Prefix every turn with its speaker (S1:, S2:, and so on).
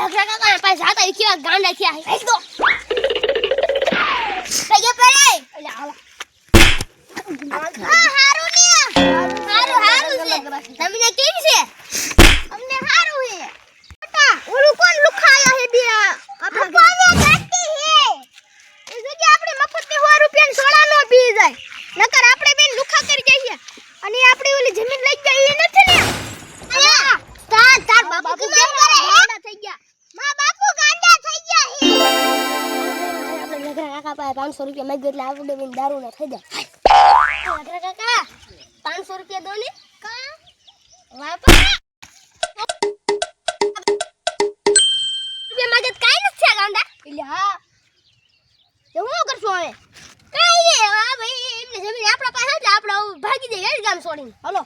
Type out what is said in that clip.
S1: લગરા કાકા પાસે જાતા ઈ કેવા ગાંડા થયા હે દો કઈએ પડે એટલે આવા હારું ને હારું છે તમને કેમ છે અમને હારું છે બટા ઓલું કોણ લુખાયા હે બે આપણા કોને કાટી હે એ જગ્યા આપણે મફતની 100 રૂપિયા સોડા નો પી જાય નકર આપણે બેન લુખા કરી જઈએ અને આપણી ઓલી જમીન લઈ જાય એ નથી ને અયા તાર બાપુ કેમ કરે ગાંડા થઈ ગયા માં બાપુ ગાંડા થઈ ગયા હે આપણે લગરા કાકા પાસે 500 રૂપિયા માંગ્યો એટલે આપણે બેન દારૂ ના થઈ જાય લગરા કાકા 500 રૂપિયા દો ને કા વાપા રૂપિયા માંગે કાઈ નથી થયા ગાંડા એટલે હા તો હું કરશું હવે કાઈ ને આ ભાઈ એમને જમીન આપણા પાસે એટલે આપણે ભાગી જઈએ ગામ છોડીને હાલો